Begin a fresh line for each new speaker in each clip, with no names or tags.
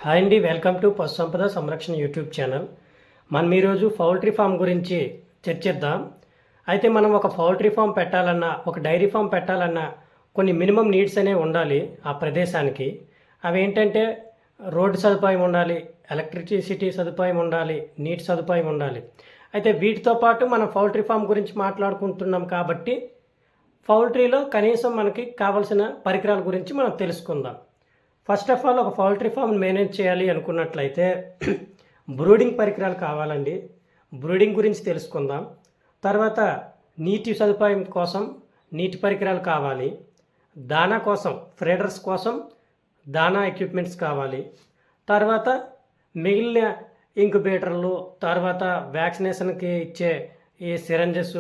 Hi అండి, welcome to పశు సంపద సంరక్షణ యూట్యూబ్ ఛానల్. మనం ఈరోజు పౌల్ట్రీ ఫామ్ గురించి చర్చిద్దాం. అయితే మనం ఒక పౌల్ట్రీ ఫామ్ పెట్టాలన్నా, ఒక డైరీ ఫామ్ పెట్టాలన్నా కొన్ని మినిమం నీడ్స్ అనేవి ఉండాలి ఆ ప్రదేశానికి. అవి ఏంటంటే రోడ్డు సదుపాయం ఉండాలి, ఎలక్ట్రిసిటీ సదుపాయం ఉండాలి, నీటి సదుపాయం ఉండాలి. అయితే వీటితో పాటు మనం పౌల్ట్రీ ఫామ్ గురించి మాట్లాడుకుంటున్నాం కాబట్టి పౌల్ట్రీలో కనీసం మనకి కావాల్సిన పరికరాల గురించి మనం తెలుసుకుందాం. ఫస్ట్ ఆఫ్ ఆల్ ఒక పౌల్ట్రీ ఫామ్ మేనేజ్ చేయాలి అనుకున్నట్లయితే బ్రూడింగ్ పరికరాలు కావాలండి. బ్రూడింగ్ గురించి తెలుసుకుందాం. తర్వాత నీటి సదుపాయం కోసం నీటి పరికరాలు కావాలి. దానా కోసం ఫ్రీడర్స్ కోసం దానా ఎక్విప్మెంట్స్ కావాలి. తర్వాత మిగిలిన ఇంక్యుబేటర్లు, తర్వాత వ్యాక్సినేషన్కి ఇచ్చే ఈ సిరంజెస్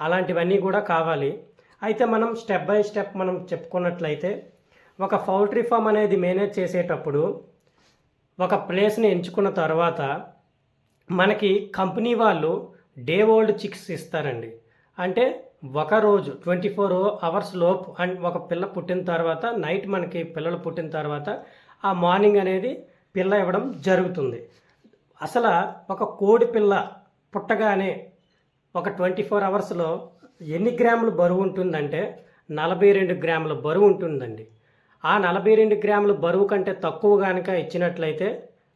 అలాంటివన్నీ కూడా కావాలి. అయితే మనం స్టెప్ బై స్టెప్ మనం చెప్పుకున్నట్లయితే ఒక పౌల్ట్రీ ఫామ్ అనేది మేనేజ్ చేసేటప్పుడు ఒక ప్లేస్ని ఎంచుకున్న తర్వాత మనకి కంపెనీ వాళ్ళు డే ఓల్డ్ చిక్స్ ఇస్తారండి. అంటే ఒకరోజు 24 అవర్స్ లోపు అండ్ ఒక పిల్ల పుట్టిన తర్వాత నైట్ మనకి పిల్లలు పుట్టిన తర్వాత ఆ మార్నింగ్ అనేది పిల్ల ఇవ్వడం జరుగుతుంది. అసలు ఒక కోడి పిల్ల పుట్టగానే ఒక 24 అవర్స్లో ఎన్ని గ్రాములు బరువు ఉంటుందంటే 42 గ్రాముల బరువు ఉంటుందండి. ఆ 42 గ్రాముల బరువు కంటే తక్కువ కనుక ఇచ్చినట్లయితే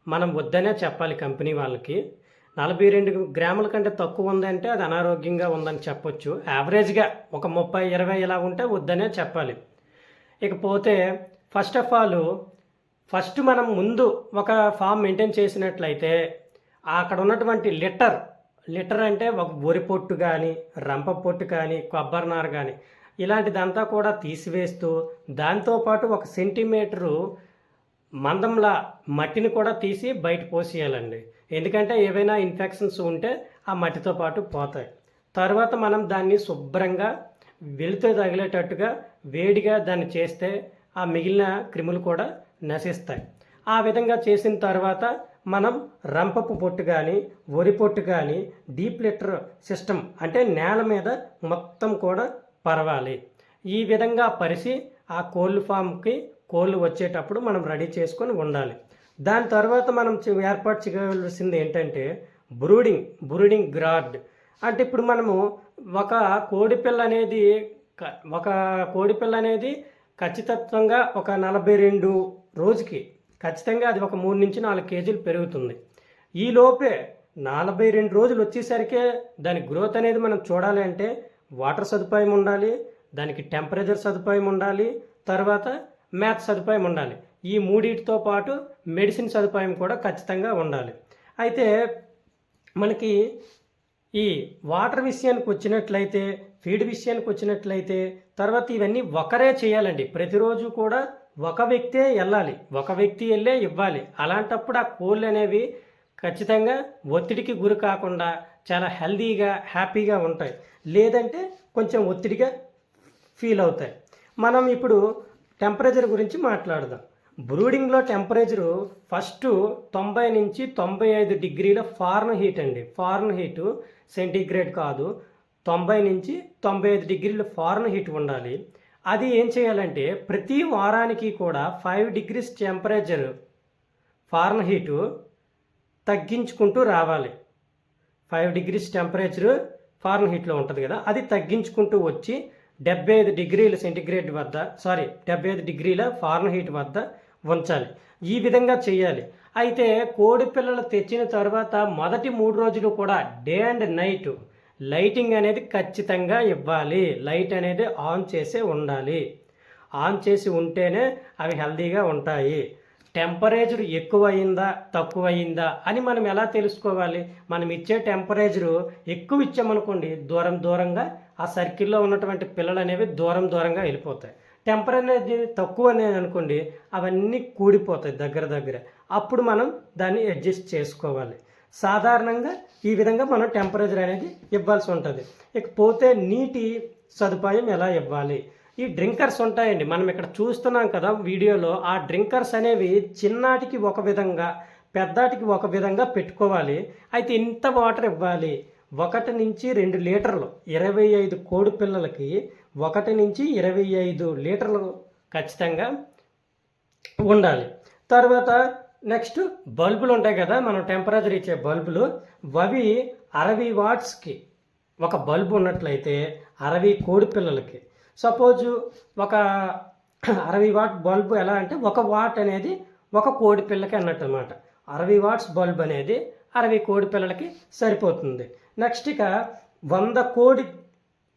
మనం వద్దనే చెప్పాలి కంపెనీ వాళ్ళకి. 42 గ్రాముల కంటే తక్కువ ఉందంటే అది అనారోగ్యంగా ఉందని చెప్పొచ్చు. యావరేజ్గా ఒక 30-20 ఇలా ఉంటే వద్దనే చెప్పాలి. ఇకపోతే ఫస్ట్ ఆఫ్ ఆల్ మనం ముందు ఒక ఫామ్ మెయింటైన్ చేసినట్లయితే అక్కడ ఉన్నటువంటి లిటర్ అంటే ఒక వరి పొట్టు కానీ, రంప పొట్టు కానీ, కొబ్బరి నార కానీ ఇలాంటిదంతా కూడా తీసివేస్తూ దాంతోపాటు 1 సెంటీమీటరు మందంలా మట్టిని కూడా తీసి బయట పోసేయాలండి. ఎందుకంటే ఏవైనా ఇన్ఫెక్షన్స్ ఉంటే ఆ మట్టితో పాటు పోతాయి. తర్వాత మనం దాన్ని శుభ్రంగా వెలుతు తగిలేటట్టుగా వేడిగా దాన్ని చేస్తే ఆ మిగిలిన క్రిములు కూడా నశిస్తాయి. ఆ విధంగా చేసిన తర్వాత మనం రంపపు పొట్టు కానీ, వరి పొట్టు కానీ డీప్ లిటర్ సిస్టమ్ అంటే నేల మీద మొత్తం కూడా పరవాలి. ఈ విధంగా పరిసి ఆ కోళ్ళు ఫామ్కి కోళ్ళు వచ్చేటప్పుడు మనం రెడీ చేసుకొని ఉండాలి. దాని తర్వాత మనం ఏర్పాటు చేయవలసింది ఏంటంటే బ్రూడింగ్ గ్రాడ్. అంటే ఇప్పుడు మనము ఒక కోడిపిల్ల అనేది ఖచ్చితంగా ఒక 42 రోజుకి ఖచ్చితంగా అది ఒక 3 నుంచి 4 కేజీలు పెరుగుతుంది. ఈ లోపే 42 రోజులు వచ్చేసరికే దాని గ్రోత్ అనేది మనం చూడాలి అంటే వాటర్ సదుపాయం ఉండాలి, దానికి టెంపరేచర్ సదుపాయం ఉండాలి, తర్వాత మ్యాథ్ సదుపాయం ఉండాలి. ఈ మూడింటితో పాటు మెడిసిన్ సదుపాయం కూడా ఖచ్చితంగా ఉండాలి. అయితే మనకి ఈ వాటర్ విషయానికి వచ్చినట్లయితే, ఫీడ్ విషయానికి వచ్చినట్లయితే తర్వాత ఇవన్నీ ఒకరే చేయాలండి. ప్రతిరోజు కూడా ఒక వ్యక్తే వెళ్ళాలి, ఒక వ్యక్తి వెళ్ళే ఇవ్వాలి. అలాంటప్పుడు ఆ కోళ్ళు అనేవి ఖచ్చితంగా ఒత్తిడికి గురి కాకుండా చాలా హెల్దీగా హ్యాపీగా ఉంటాయి. లేదంటే కొంచెం ఒత్తిడిగా ఫీల్ అవుతాయి. మనం ఇప్పుడు టెంపరేచర్ గురించి మాట్లాడదాం. బ్రూడింగ్లో టెంపరేచరు ఫస్ట్ 90 నుంచి 95 డిగ్రీల ఫారెన్హీట్ అండి. ఫారెన్హీటు సెంటీగ్రేడ్ కాదు, 90 నుంచి 95 డిగ్రీల ఫారెన్హీట్ ఉండాలి. అది ఏం చేయాలంటే ప్రతి వారానికి కూడా 5 డిగ్రీస్ టెంపరేచర్ ఫారెన్హీటు తగ్గించుకుంటూ రావాలి. 5 డిగ్రీస్ టెంపరేచర్ ఫారెన్హీట్లో ఉంటుంది కదా, అది తగ్గించుకుంటూ వచ్చి 75 డిగ్రీల సెంటీగ్రేడ్ వద్ద 75 డిగ్రీల ఫారెన్హీట్ వద్ద ఉంచాలి. ఈ విధంగా చేయాలి. అయితే కోడి పిల్లలు తెచ్చిన తర్వాత మొదటి 3 రోజులు కూడా డే అండ్ నైట్ లైటింగ్ అనేది ఖచ్చితంగా ఇవ్వాలి. లైట్ అనేది ఆన్ చేసే ఉండాలి. ఆన్ చేసి ఉంటేనే అవి హెల్దీగా ఉంటాయి. టెంపరేచర్ ఎక్కువయిందా తక్కువయిందా అని మనం ఎలా తెలుసుకోవాలి? మనం ఇచ్చే టెంపరేచరు ఎక్కువ ఇచ్చామనుకోండి దూరంగా ఆ సర్కిల్లో ఉన్నటువంటి పిల్లలు అనేవి దూరంగా వెళ్ళిపోతాయి. టెంపరేచర్ తక్కువ అనేది అనుకోండి అవన్నీ కూడిపోతాయి దగ్గర. అప్పుడు మనం దాన్ని అడ్జస్ట్ చేసుకోవాలి. సాధారణంగా ఈ విధంగా మనం టెంపరేచర్ అనేది ఇవ్వాల్సి ఉంటుంది. ఇకపోతే నీటి సదుపాయం ఎలా ఇవ్వాలి? ఈ డ్రింకర్స్ ఉంటాయండి, మనం ఇక్కడ చూస్తున్నాం కదా వీడియోలో. ఆ డ్రింకర్స్ అనేవి చిన్నాటికి ఒక విధంగా, పెద్దాటికి ఒక విధంగా పెట్టుకోవాలి. అయితే ఇంత వాటర్ ఇవ్వాలి. 1 నుంచి 2 లీటర్లు 25 కోడి పిల్లలకి 1 నుంచి 25 లీటర్లు ఖచ్చితంగా ఉండాలి. తర్వాత నెక్స్ట్ బల్బులు ఉంటాయి కదా, మనం టెంపరేచర్ ఇచ్చే బల్బులు, అవి 60 వాట్స్కి ఒక బల్బు ఉన్నట్లయితే 60 కోడి పిల్లలకి, సపోజు ఒక 60 వాట్ బల్బు ఎలా అంటే 1 వాట్ అనేది ఒక కోడి పిల్లకి అన్నట్టు అనమాట. 60 వాట్స్ బల్బ్ అనేది 60 కోడి పిల్లలకి సరిపోతుంది. నెక్స్ట్ ఇక 100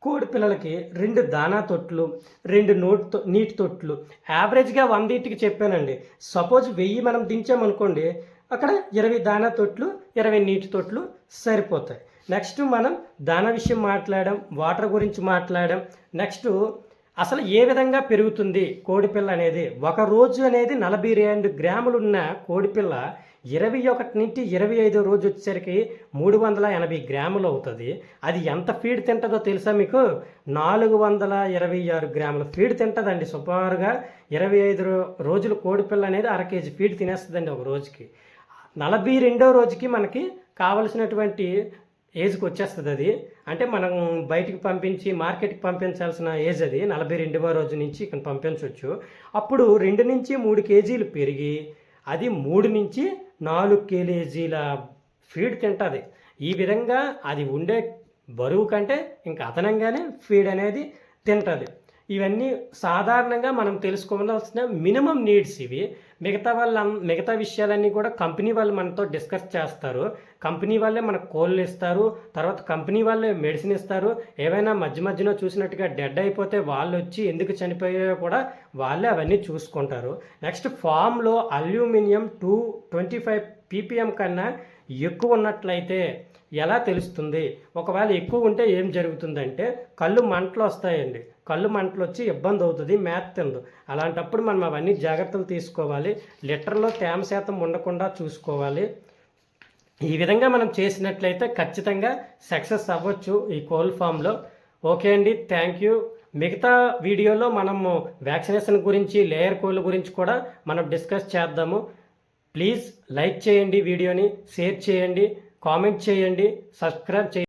కోడి పిల్లలకి 2 దానా తొట్లు, 2 నీటి తొట్లు, యావరేజ్గా 100కి చెప్పానండి. సపోజ్ 1000 మనం దించామనుకోండి, అక్కడ 20 దానా తొట్లు, 20 నీటి తొట్లు సరిపోతాయి. నెక్స్ట్ మనం దానా విషయం మాట్లాడాం, వాటర్ గురించి మాట్లాడాం. నెక్స్ట్ అసలు ఏ విధంగా పెరుగుతుంది కోడిపిల్ల అనేది, ఒక రోజు అనేది 42 గ్రాములు ఉన్న కోడిపిల్ల 21 నుంచి 25 రోజు వచ్చేసరికి 380 గ్రాములు అవుతుంది. అది ఎంత ఫీడ్ తింటుందో తెలుసా మీకు? 426 గ్రాముల ఫీడ్ తింటుందండి. సుమారుగా 25 రోజులు కోడిపిల్ల అనేది 1/2 కేజీ ఫీడ్ తినేస్తుందండి ఒక రోజుకి. 42వ రోజుకి మనకి కావలసినటువంటి ఏజ్కి వచ్చేస్తుంది అది. అంటే మనం బయటికి పంపించి మార్కెట్కి పంపించాల్సిన ఏజ్ అది 42వ రోజు నుంచి ఇక్కడ పంపించవచ్చు. అప్పుడు 2 నుంచి 3 కేజీలు పెరిగి అది 3 నుంచి 4 కేజీల ఫీడ్ తింటుంది. ఈ విధంగా అది ఉండే బరువు కంటే ఇంకా అదనంగానే ఫీడ్ అనేది తింటుంది. ఇవన్నీ సాధారణంగా మనం తెలుసుకోవాల్సిన మినిమం నీడ్స్ ఇవి. మిగతా విషయాలన్నీ కూడా కంపెనీ వాళ్ళు మనతో డిస్కస్ చేస్తారు. కంపెనీ వాళ్ళే మనకు కోళ్ళు ఇస్తారు, తర్వాత కంపెనీ వాళ్ళే మెడిసిన్ ఇస్తారు. ఏవైనా మధ్యలో చూసినట్టుగా డెడ్ అయిపోతే వాళ్ళు వచ్చి ఎందుకు చనిపోయాయో కూడా వాళ్ళే అవన్నీ చూసుకుంటారు. నెక్స్ట్ ఫామ్లో అల్యూమినియం 225 ppm కన్నా ఎక్కువ ఉన్నట్లయితే ఎలా తెలుస్తుంది? ఒకవేళ ఎక్కువ ఉంటే ఏం జరుగుతుందంటే కళ్ళు మంటలు వస్తాయండి. కళ్ళు మంటలు వచ్చి ఇబ్బంది అవుతుంది, మేత తిందు. అలాంటప్పుడు మనం అవన్నీ జాగ్రత్తలు తీసుకోవాలి. లీటర్లో తేమ శాతం ఉండకుండా చూసుకోవాలి. ఈ విధంగా మనం చేసినట్లయితే ఖచ్చితంగా సక్సెస్ అవ్వచ్చు ఈ కోల్ ఫామ్లో. ఓకే అండి, థ్యాంక్ యూ. మిగతా వీడియోలో మనము వ్యాక్సినేషన్ గురించి, లేయర్ కోళ్ళ గురించి కూడా మనం డిస్కస్ చేద్దాము. ప్లీజ్ లైక్ చేయండి, వీడియోని షేర్ చేయండి, కామెంట్ చేయండి, సబ్స్క్రైబ్ చేయండి.